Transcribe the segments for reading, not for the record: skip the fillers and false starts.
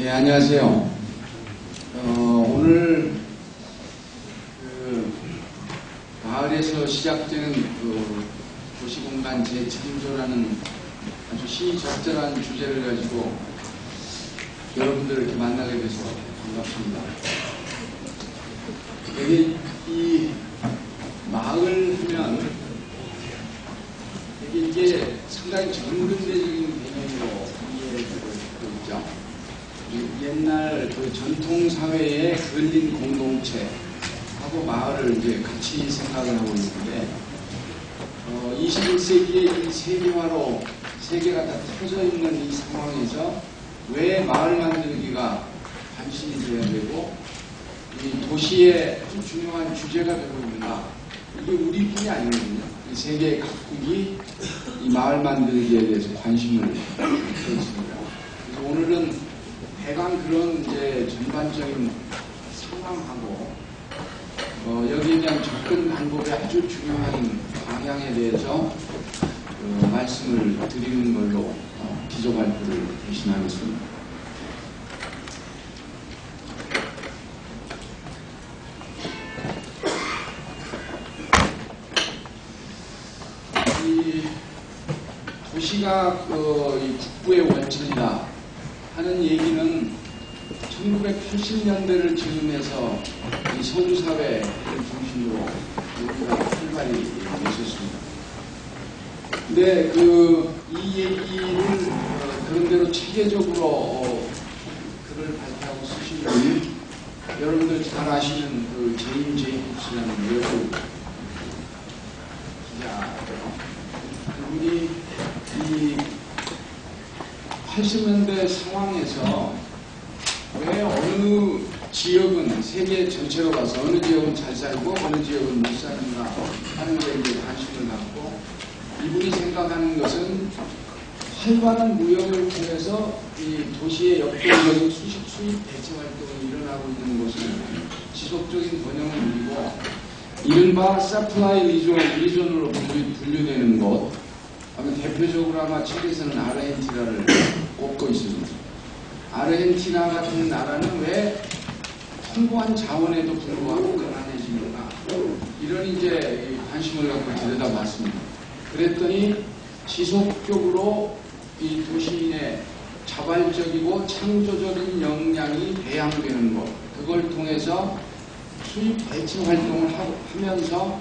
예, 안녕하세요. 오늘 마을에서 시작되는 도시공간 재창조라는 아주 시적절한 주제를 가지고 여러분들을 이렇게 만나게 돼서 반갑습니다. 이 마을 하면 이게 상당히 정근대적인 개념으로 이해되고 있죠. 옛날 전통 사회에 걸린 공동체하고 마을을 이제 같이 생각을 하고 있는데, 21세기의 이 세계화로 세계가 다 터져 있는 이 상황에서 왜 마을 만들기가 관심이 돼야 되고, 이 도시의 아주 중요한 주제가 되고 있는가? 이게 우리뿐이 아니거든요. 이 세계 각국이 이 마을 만들기에 대해서 관심을 가졌습니다. 그래서 오늘은 대강 그런 이제 전반적인 상황하고 여기에 대한 접근 방법의 아주 중요한 방향에 대해서 말씀을 드리는 걸로 기조 발표를 대신하겠습니다. 이 도시가 이 국부의 원천이다 하는 얘기는 1980년대를 즈음해서 이 서구사회를 중심으로 우리가 활발히 있었습니다. 근데 이 얘기를 그런대로 체계적으로 글을 발표하고 쓰신 분이 여러분들 잘 아시는 제임 제이콥스라는 외국 기자예요. 그분이 이 80년대 상황에서 왜 어느 지역은 세계 전체로 봐서 어느 지역은 잘 살고 어느 지역은 못 사는가 하는 데 이제 관심을 갖고, 이분이 생각하는 것은 활발한 무역을 통해서 이 도시의 역동적인 수입 대체 활동이 일어나고 있는 것을 지속적인 번영을 누리고, 이른바 서플라이 리존으로 분류되는 곳, 대표적으로 아마 책에서는 아르헨티나를 꼽고 있습니다. 아르헨티나 같은 나라는 왜 풍부한 자원에도 불구하고 가난해지는가, 이런 이제 관심을 갖고 들여다봤습니다. 그랬더니 지속적으로 이 도시인의 자발적이고 창조적인 역량이 배양되는 것, 그걸 통해서 수입 대체 활동을 하면서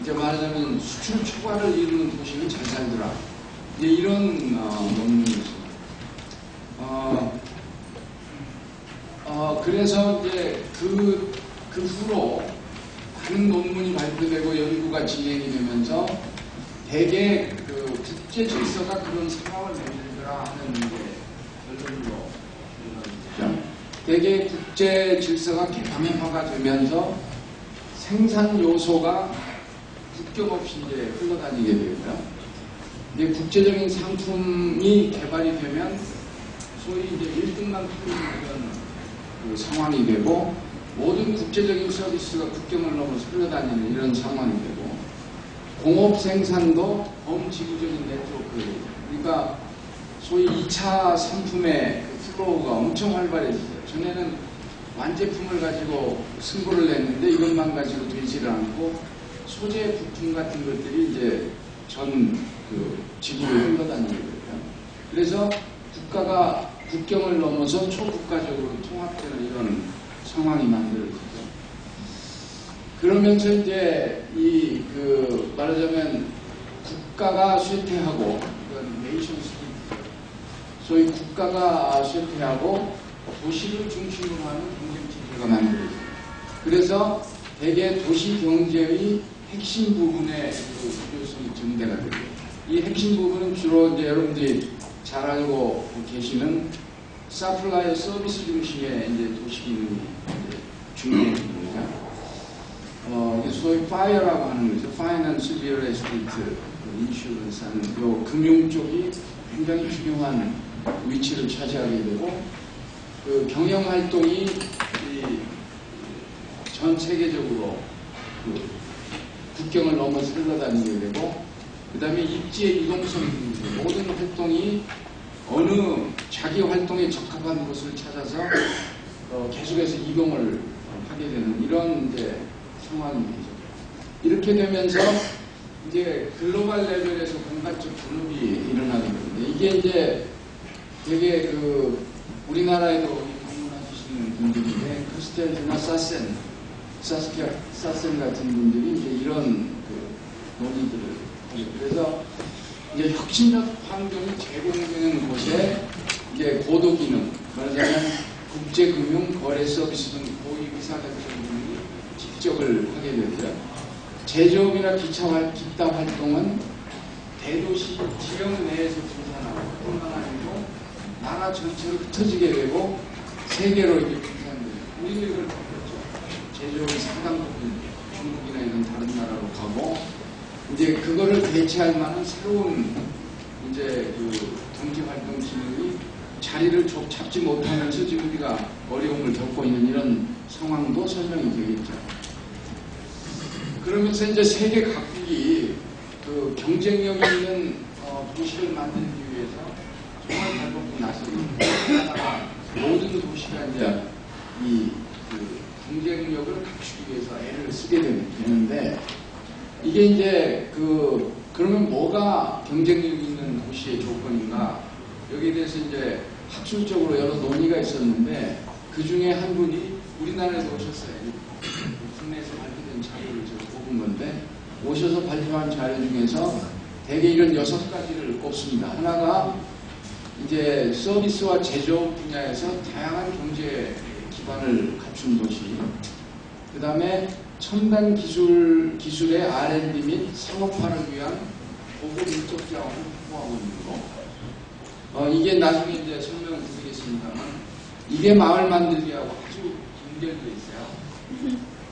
이제 말하자면 수출 초과를 이루는 도시는 잘 살더라. 이제 이런 논문이었습니다. 그래서 이제 그 후로 많은 논문이 발표되고 연구가 진행이 되면서 대개 국제 질서가 그런 상황을 만들더라 하는 게 결론으로 이루어지죠. 대개 국제 질서가 개방화가 되면서 생산 요소가 국경 없이 이제 흘러다니게 되고요. 이제 국제적인 상품이 개발이 되면 소위 이제 1등만 팔리는 그런 상황이 되고, 모든 국제적인 서비스가 국경을 넘어서 흘러다니는 이런 상황이 되고, 공업 생산도 범지구적인 네트워크, 그러니까 소위 2차 상품의 플로우가 엄청 활발해졌어요. 전에는 완제품을 가지고 승부를 냈는데 이것만 가지고 되지를 않고 소재 부품 같은 것들이 이제 전 지구를 흘러다니게 돼요. 그래서 국가가 국경을 넘어서 초국가적으로 통합되는 이런 상황이 만들어지죠. 그러면서 이제 말하자면 국가가 쇠퇴하고, 이건 네이션 스테이트, 소위 국가가 쇠퇴하고 도시를 중심으로 하는 경쟁체제가 만들어져요. 그래서 대개 도시 경제의 핵심 부분의 중요성이 증대가 되고, 이 핵심 부분은 주로 이제 여러분들이 잘 알고 계시는 서플라이 서비스 중심의 이제 도시 기능이 중요해집니다. 소위 FIRE라고 하는 거죠. 파이낸스 리얼 에스테이트 인슈런스 하는 금융 쪽이 굉장히 중요한 위치를 차지하게 되고, 경영 활동이 전 세계적으로 국경을 넘어서 흘러다니게 되고, 그 다음에 입지의 유동성이 모든 활동이 어느 자기 활동에 적합한 곳을 찾아서 계속해서 이동을 하게 되는 이런 이제 상황이 되죠. 이렇게 되면서 이제 글로벌 레벨에서 공간적 분업이 일어나게 되는데 이게 이제 되게 우리나라에도 방문하시는 분들인데 커스텔즈나 사센 같은 분들이 이제 이런 논의들을 하죠. 그래서 이제 혁신적 환경이 제공되는 곳에 이제 고도기능, 말하자면 국제금융, 거래 서비스 등 고위 의사결정 등이 직접을 하게 되죠. 제조업이나 기타 활동은 대도시 지역 내에서 생산하고 뿐만 아니고 나라 전체로 흩어지게 되고 세계로 이렇게 분산돼요. 우리도 이걸 겪었죠. 제조업이 상당 부분 중국이나 이런 다른 나라로 가고 이제 그거를 대체할 만한 새로운 이제 경제 활동 기능이 자리를 잡지 못하면서 지금 우리가 어려움을 겪고 있는 이런 상황도 설명이 되겠죠. 그러면서 이제 세계 각국이 경쟁력 있는 도시를 만들기 위해서 정말 발벗고 나서고 모든 도시가 이제 이 경쟁력을 갖추기 위해서 애를 쓰게 되는데 이게 이제 그러면 뭐가 경쟁력 있는 도시의 조건인가? 여기에 대해서 이제 학술적으로 여러 논의가 있었는데 그 중에 한 분이 우리나라에서 오셨어요. 국내에서 발표된 자료를 제가 뽑은 건데 오셔서 발표한 자료 중에서 대개 이런 6가지를 꼽습니다. 하나가 이제 서비스와 제조업 분야에서 다양한 경제 기반을 갖춘 도시. 그 다음에 첨단 기술의 R&D 및 상업화를 위한 고급 인적 자원을 확보하고 있는 거. 이게 나중에 이제 설명을 드리겠습니다만, 이게 마을 만들기하고 아주 연결되어 있어요.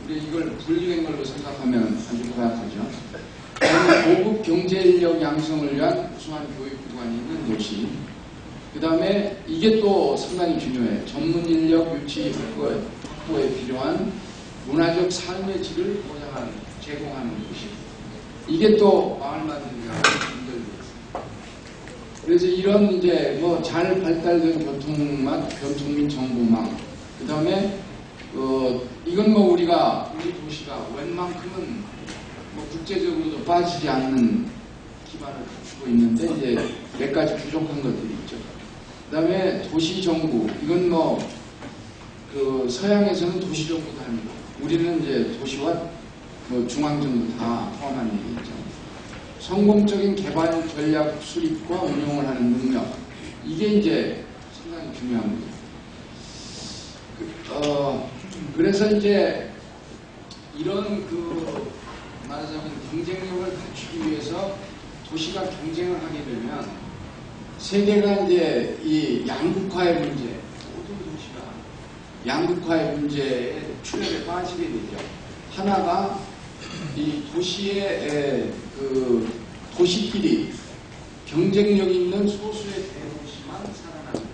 우리 이걸 분리된 걸로 생각하면 아주 고약하죠. 고급 경제 인력 양성을 위한 우수한 교육 기관이 있는 도시. 그 다음에 이게 또 상당히 중요해요. 전문 인력 유치 확보에 필요한 문화적 삶의 질을 제공하는 도시. 이게 또 마을 만들기가 연결되어 있어요. 그래서 이런 이제 잘 발달된 교통 및 정보망. 그 다음에 이건 우리 도시가 웬만큼은 국제적으로도 빠지지 않는 기반을 갖추고 있는데 이제 몇 가지 부족한 것들이 있죠. 그 다음에 도시정부. 이건 서양에서는 도시정부도 합니다. 우리는 이제 도시와 중앙정부 다 포함한 얘기죠. 성공적인 개발 전략 수립과 운용을 하는 능력. 이게 이제 상당히 중요합니다. 그래서 이제 이런 말하자면 경쟁력을 갖추기 위해서 도시가 경쟁을 하게 되면 세계가 이제 이 양극화의 문제, 모든 도시가 양극화의 문제에 출혈에 빠지게 되죠. 하나가 이 도시의 도시끼리 경쟁력 있는 소수의 대도시만 살아나는 거예요.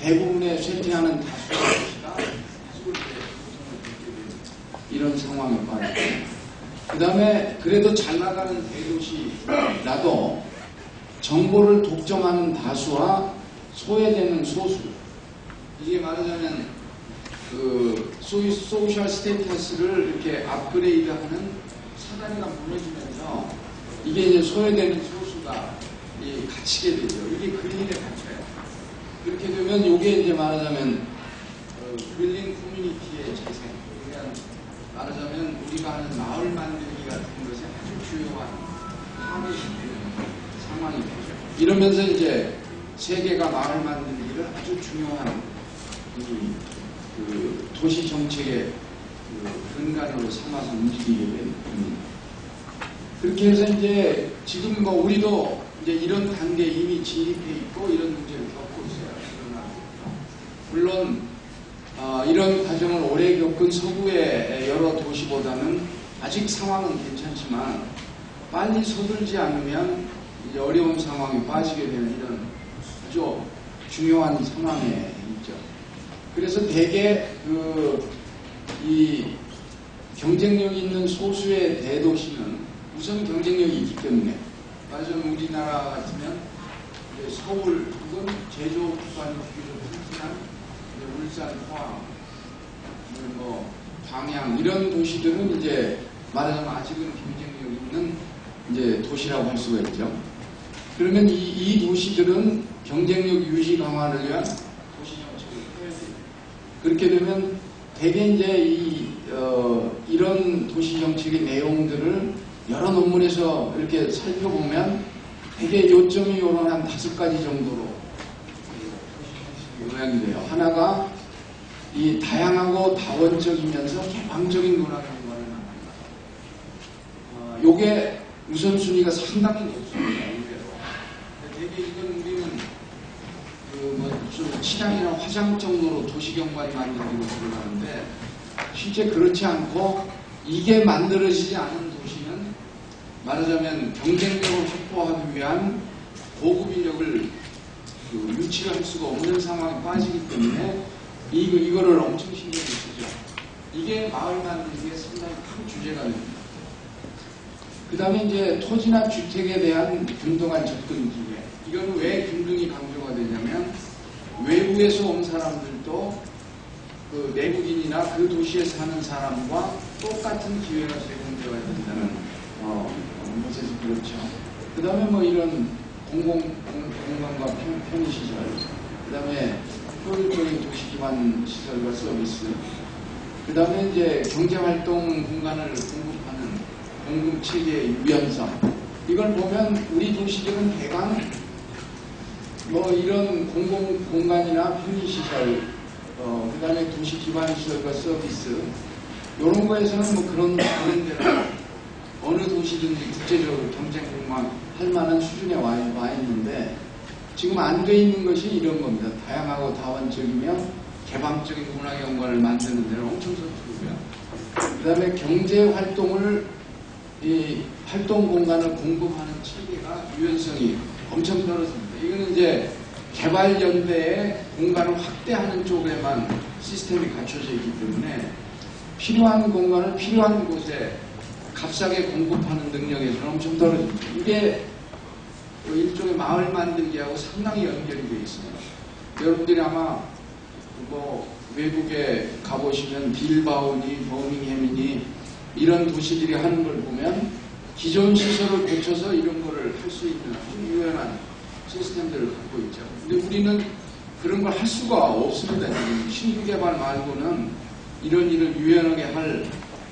대부분의 쇠퇴하는 다수의 도시가 다수를 구성을 듣게 되는 이런 상황에 빠지죠. 그 다음에 그래도 잘 나가는 대도시라도 정보를 독점하는 다수와 소외되는 소수. 이게 말하자면 소위 소셜 스테이터스를 이렇게 업그레이드하는 사다리가 무너지면서 이게 이제 소외되는 소수가 갇히게 되죠. 이게 그린에 갇혀요. 그렇게 되면 이게 이제 말하자면 빌링 커뮤니티의 재생. 그러니까 말하자면 우리가 하는 마을 만들기 같은 것에 아주 주요한 파괴이 되는 상황이 되죠. 이러면서 이제 세계가 마을 만들기를 아주 중요한 도시 정책의 근간으로 삼아서 움직이게 됩니다. 그렇게 해서 이제 지금 우리도 이제 이런 단계에 이미 진입해 있고 이런 문제를 겪고 있어요. 물론 이런 과정을 오래 겪은 서구의 여러 도시보다는 아직 상황은 괜찮지만 빨리 서둘지 않으면 이제 어려운 상황에 빠지게 되는 이런 아주 중요한 상황에 있죠. 그래서 대개 이 경쟁력 있는 소수의 대도시는 우선 경쟁력이 있기 때문에, 말하자면 우리나라 같으면 서울 혹은 제조업 기반이 비교적 튼튼한 울산, 포항, 뭐 광양 이런 도시들은 이제 말하자면 아직은 경쟁력 있는 이제 도시라고 할 수가 있죠. 그러면 이 도시들은 경쟁력 유지 강화를 위한 도시 정책을 해야 돼요. 그렇게 되면 대개 이제 이런 도시 정책의 내용들을 여러 논문에서 이렇게 살펴보면 대개 요점이 요런 한 5가지 정도로 요약이 돼요. 하나가 이 다양하고 다원적이면서 개방적인 문화 경관을 만든다. 요게 우선순위가 상당히 높습니다. 대개 이건 우리는 무슨 치장이나 화장 정도로 도시경관이 만들기로 들어가는데 실제 그렇지 않고 이게 만들어지지 않은 도시는 말하자면 경쟁력을 확보하기 위한 고급 인력을 유치할 수가 없는 상황에 빠지기 때문에 이거를 엄청 신경을 쓰죠. 이게 마을 만들기에 상당히 큰 주제가 됩니다. 그 다음에 이제 토지나 주택에 대한 균등한 접근 기회. 이건 왜 균등이 강조가 되냐면 외부에서 온 사람들도 그 내국인이나 그 도시에 사는 사람과 똑같은 기회가 제공되어야 된다는 것에서 그렇죠. 그 다음에 뭐 이런 공간과 편의시설, 그 다음에 효율적인 도시 기반 시설과 서비스, 그 다음에 이제 경제활동 공간을 공급하는 공급체계의 유연성. 이걸 보면 우리 도시들은 대강 뭐 이런 공공공간이나 편의시설, 그 다음에 도시 기반 시설과 서비스, 이런 거에서는 뭐 그런 데는 어느 도시든지 국제적으로 경쟁할 만한 수준에 와 있는데 지금 안 돼 있는 것이 이런 겁니다. 다양하고 다원적이며 개방적인 문화 경관을 만드는 데는 엄청 서투르고요. 그 다음에 경제 활동을 이 활동 공간을 공급하는 체계가 유연성이 엄청 떨어집니다. 이거는 이제 개발연대의 공간을 확대하는 쪽에만 시스템이 갖춰져 있기 때문에 필요한 공간을 필요한 곳에 값싸게 공급하는 능력에서는 엄청 떨어집니다. 이게 일종의 마을 만들기하고 상당히 연결이 되어 있습니다. 여러분들이 아마 뭐 외국에 가보시면 빌바오니 버밍햄이니 이런 도시들이 하는 걸 보면 기존 시설을 고쳐서 이런 거를 할 수 있는 아주 유연한 시스템들을 갖고 있죠. 근데 우리는 그런 걸 할 수가 없습니다. 신규 개발 말고는 이런 일을 유연하게 할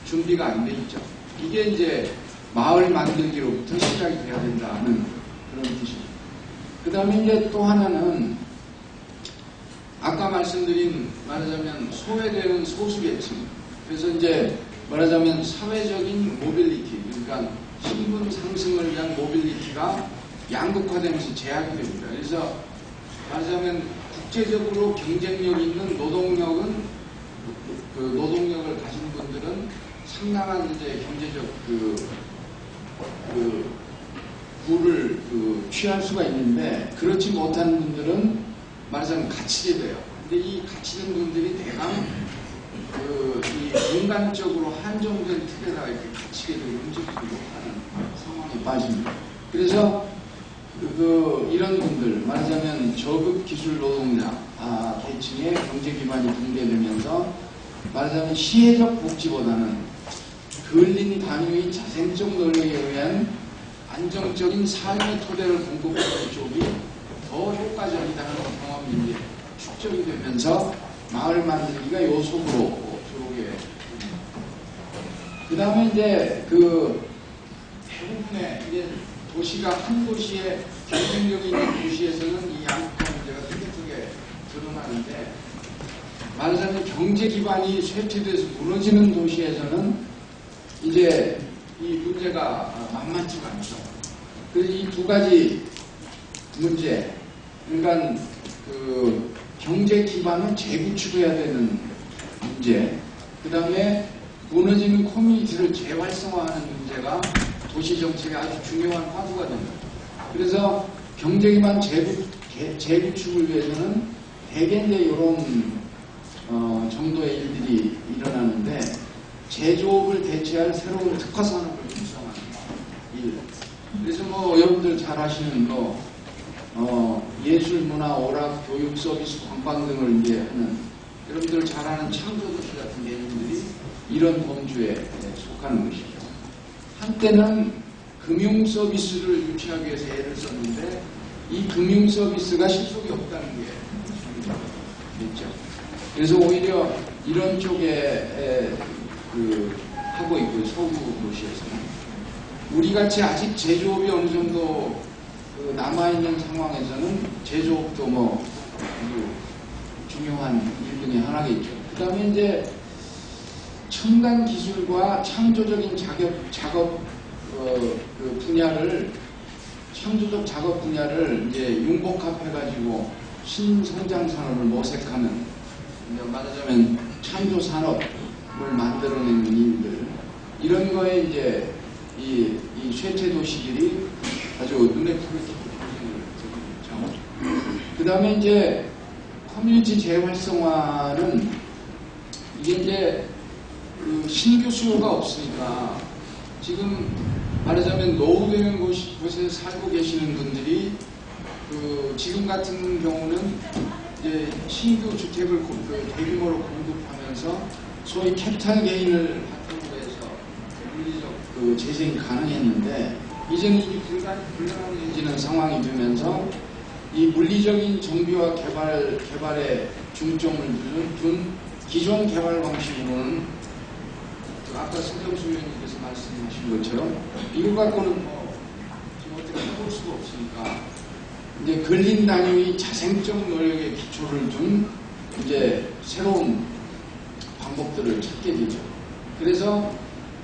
준비가 안 돼 있죠. 이게 이제 마을 만들기로부터 시작이 돼야 된다는 그런 뜻입니다. 그 다음에 이제 또 하나는 아까 말씀드린 말하자면 소외되는 소수계층. 그래서 이제 말하자면 사회적인 모빌리티, 그러니까 신분 상승을 위한 모빌리티가 양극화되면서 제약이 됩니다. 그래서 말하자면 국제적으로 경쟁력 있는 노동력은 그 노동력을 가진 분들은 상당한 이제 경제적 부를 취할 수가 있는데 그렇지 못한 분들은 말하자면 갇히게 돼요. 근데 이 갇히는 분들이 대강 이 인간적으로 한정된 틀에다가 이렇게 갇히게 되고 움직이기도 하는 상황에 빠집니다. 그래서 이런 분들 말하자면 저급 기술 노동자 계층의 경제 기반이 붕괴되면서 말하자면 시혜적 복지보다는 근린 단위의 자생적 노력에 의한 안정적인 삶의 토대를 공급하는 쪽이 더 효과적이다는 경험이 이제 축적이 되면서 마을 만들기가 요 속으로 들어오게 됩니다. 그 다음에 이제 대부분의 이제 도시가 한 도시에 경쟁력이 있는 도시에서는 이 양극화 문제가 뚜렷하게 드러나는데 말하자면 경제 기반이 쇠퇴돼서 무너지는 도시에서는 이제 이 문제가 만만치가 않죠. 그래서 이 두 가지 문제, 그러니까 경제 기반을 재구축해야 되는 문제, 그 다음에 무너지는 커뮤니티를 재활성화하는 문제가 도시 정책의 아주 중요한 화두가 됩니다. 그래서 경제 기반 재구축을 위해서는 대개 이제 이런 정도의 일들이 일어나는데 제조업을 대체할 새로운 특화 산업을 형성하는 일. 그래서 뭐 여러분들 잘 아시는 예술, 문화, 오락, 교육, 서비스, 관광 등을 이제 하는 여러분들 잘 아는 창조도시 같은 개념들이 이런 범주에 속하는 것이죠. 한때는 금융 서비스를 유치하기 위해서 애를 썼는데 이 금융 서비스가 실속이 없다는 게 있죠. 그래서 오히려 이런 쪽에 하고 있고요. 서구 도시에서는. 우리같이 아직 제조업이 어느 정도 남아있는 상황에서는 제조업도 뭐 아주 중요한 일 중에 하나겠죠. 그 다음에 이제 첨단 기술과 창조적인 작업 분야를 창조적 작업 분야를 이제 융복합해가지고 신성장 산업을 모색하는, 말하자면 창조 산업을 만들어내는 일들, 이런 거에 이제 이 쇠퇴 도시들이 아주 눈에 띄게 보이는 거죠. 그 다음에 이제 커뮤니티 재활성화는 이게 이제 신규 수요가 없으니까 지금 말하자면 노후되는 곳에 살고 계시는 분들이 지금 같은 경우는 이제 신규 주택을 대규모로 공급하면서 소위 캐피탈 게인을 바탕으로 해서 물리적 재생이 가능했는데 이제는 이게 불가능해지는 상황이 되면서 이 물리적인 정비와 개발에 중점을 둔 기존 개발 방식으로는 아까 서경수 의원님께서 말씀하신 것처럼 이거 갖고는 지금 어떻게 해볼 수가 없으니까 이제 근린 단위의 자생적 노력에 기초를 둔 이제 새로운 방법들을 찾게 되죠. 그래서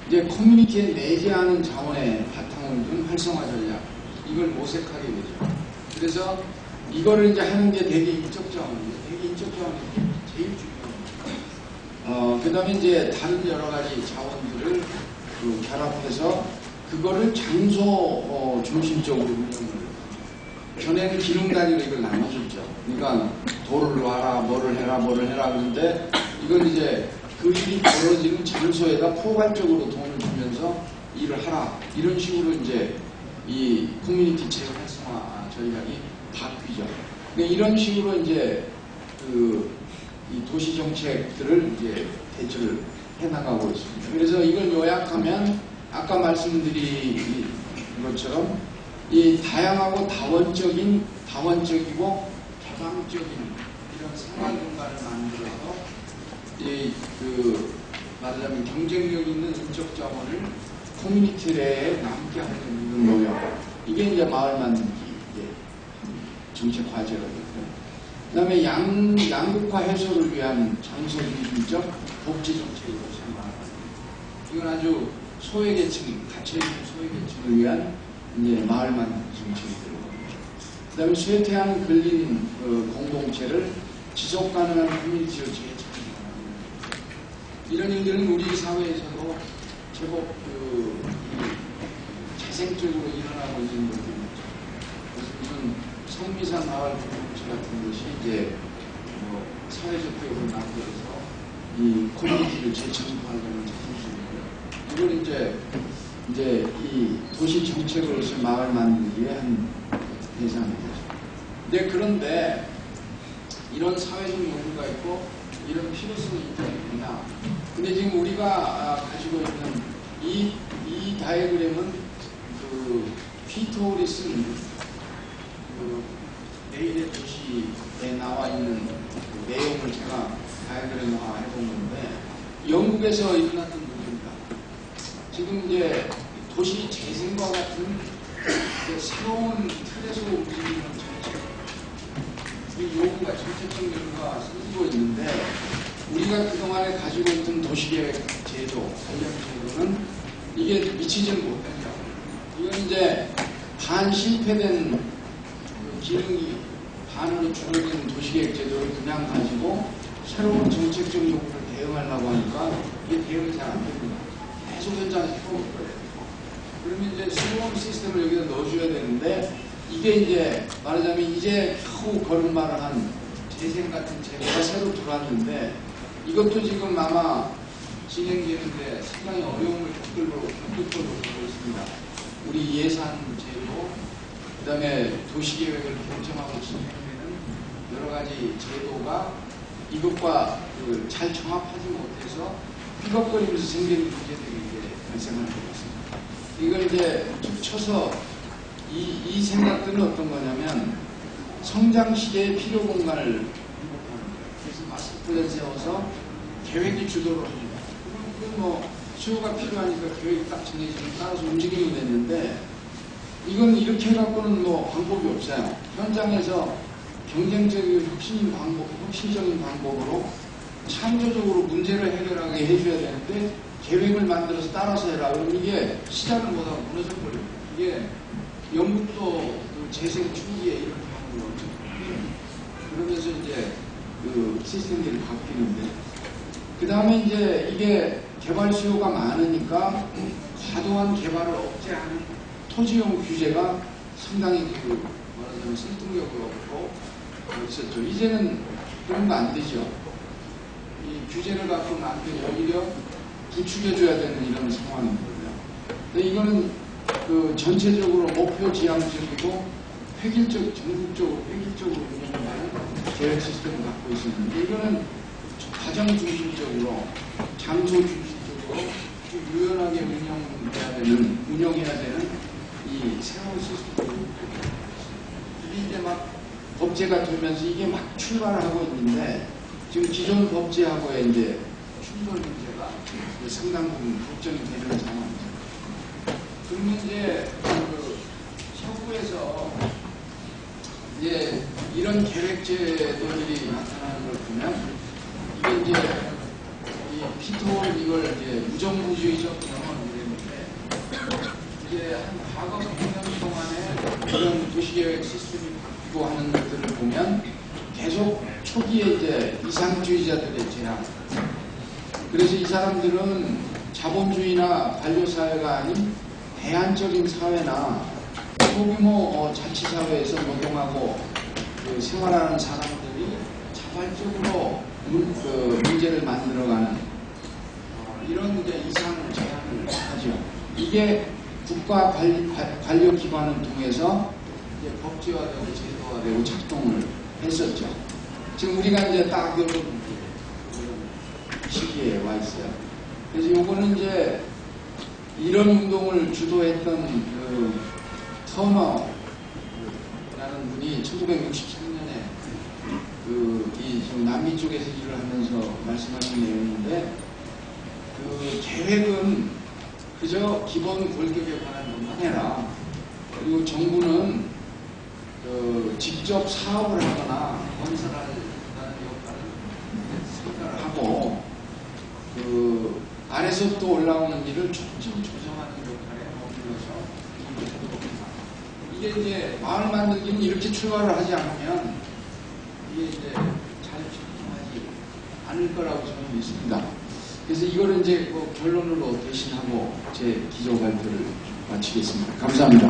이제 커뮤니티에 내재하는 자원의 바탕을 둔 활성화 전략, 이걸 모색하게 되죠. 그래서 이거를 이제 하는 게 대개 인적 자원이에요. 대개 인적 자원이 제일 중요합니다. 그 다음에 이제 다른 여러 가지 자원들을 결합해서 그거를 장소 중심적으로 운영을. 전에는 기능 단위로 이걸 나눠줬죠. 그러니까 도를 놔라, 뭐를 해라 그러는데 이건 이제 그 일이 벌어지는 장소에다 포괄적으로 돈을 주면서 일을 하라. 이런 식으로 이제 이 커뮤니티 재활성화 전략이 바뀌죠. 그러니까 이런 식으로 이제 이 도시 정책들을 이제 대처를 해나가고 있습니다. 그래서 이걸 요약하면 아까 말씀드린 것처럼 이 다양하고 다원적이고 개방적인 이런 생활 공간을 만들어서 말하자면 경쟁력 있는 인적 자원을 커뮤니티 내에 남게 하는 노력, 이게 이제 마을 만들기 정책 과제거든요. 그 다음에 양극화 해소를 위한 전속기술적 복지 정책으로 생각합니다. 이건 아주 소외계층, 갇혀있는 소외계층을 위한 이제 마을 만들기 정책이 들어갑니다. 그 다음에 쇠퇴하는 근린 공동체를 지속 가능한 커뮤니티로 재창조합니다. 이런 일들은 우리 사회에서도 제법 자생적으로 일어나고 있는 것들입니다. 그래서 무슨 성미산 마을 공동체 같은 것이 이제 사회적 교육을 만들어서 이 커뮤니티를 재창조하려는 작품들이고요. 이걸 이제 이 도시 정책으로서 마을 만들기에 한 대상이죠. 그런데 이런 사회적 요구가 있고 이런 필요성이 있다면, 근데 지금 우리가 가지고 있는 이 다이어그램은 피터홀이 쓴 내일의 도시에 나와 있는 내용을 제가 다이어그램화 해본 건데, 영국에서 일어났던 문제입니다. 지금 이제 도시 재생과 같은 새로운 틀에서 움직이는 정책, 이 요구가 정책적 요구가 생기고 있는데, 우리가 그동안에 가지고 있던 도시계획 제도, 전략 제도는 이게 미치지는 못했죠. 이건 이제 반실패된 기능이 반으로 줄어든 도시계획 제도를 그냥 가지고 새로운 정책적 요구를 대응하려고 하니까 이게 대응이 잘 안 됩니다. 계속 현장에서 해보는 거예요. 그러면 이제 새로운 시스템을 여기다 넣어줘야 되는데, 이게 이제 말하자면 이제 겨우 걸음마를 한 재생 같은 제도가 새로 들어왔는데, 이것도 지금 아마 진행되는데 상당히 어려움을 겪을 걸로 보고 있습니다. 우리 예산 제도, 그다음에 도시계획을 결정하고 진행되는 여러 가지 제도가 이것과 잘 정합하지 못해서 삐걱거리면서 생기는 문제들이 이제 발생하는 것 같습니다. 이걸 이제 툭 쳐서 이 생각들은 어떤 거냐면 성장 시대의 필요 공간을 행복하는 거예요. 그래서 마스터 플랜 세워서 계획이 주도를 합니다. 그럼 뭐 수요가 필요하니까 계획이 딱 정해지면 따라서 움직이면 되는데 이건 이렇게 해갖고는 뭐 방법이 없어요. 현장에서 경쟁적인 혁신적인 방법으로 창조적으로 문제를 해결하게 해줘야 되는데 계획을 만들어서 따라서 해라. 그럼 이게 시작을 못하고 무너져버려요. 이게 영국도 재생 초기에 이렇게 하는 거죠. 그러면서 이제 그 시스템들이 바뀌는데 그 다음에 이제 이게 개발 수요가 많으니까 과도한 개발을 억제하는 토지용 규제가 상당히 말하자면 설득력을 얻고 있었죠. 이제는 그런 거 안 되죠. 이 규제를 갖고는 안 되고 오히려 부추겨줘야 되는 이런 상황이거든요. 근데 이거는 그 전체적으로 목표 지향적이고 전국적으로 획일적으로 운영하는 계획 시스템을 갖고 있었는데 이거는 가정 중심적으로 장소 중심적으로 유연하게 운영해야 되는 이 새로운 시스템을 이게 이제 막 법제가 되면서 이게 막 출발을 하고 있는데 지금 기존 법제하고의 이제 충돌 문제가 상당 부분 걱정이 되는 상황입니다. 그러면 이제 그 서구에서 이제 이런 계획제도들이 나타나는 걸 보면 이게 이제 이 피토 이걸 이제 무정부주의적 경험을 그랬는데 이제 한 과거 100년 동안에 이런 도시계획 시스템이 바뀌고 하는 것들을 보면 계속 초기에 이제 이상주의자들의 제한. 그래서 이 사람들은 자본주의나 반려사회가 아닌 대안적인 사회나 소규모 자치사회에서 노동하고 생활하는 사람들이 자발적으로 문제를 만들어가는 이런 이제 이상 제한을 하죠. 이게 국가 관료 기관을 통해서 이제 법제화되고 제도화되고 작동을 했었죠. 지금 우리가 이제 딱 이런 시기에 와 있어요. 그래서 요거는 이제 이런 운동을 주도했던 터너라는 분이 1963년에 지금 남미 쪽에서 일을 하면서 말씀하신 내용인데 그 계획은 그저 기본 골격에 관한 것만 해라. 그리고 정부는 직접 사업을 하거나 건설하는 역할을 생각을 하고 아래서부터 올라오는 일을 조금 조정하는 역할에 머물러서 이게 이제 마을 만들기는 이렇게 출발을 하지 않으면 이게 이제 잘 작동하지 않을 거라고 저는 믿습니다. 그래서 이거를 이제 결론으로 대신하고 제 기조 발표를 마치겠습니다. 감사합니다.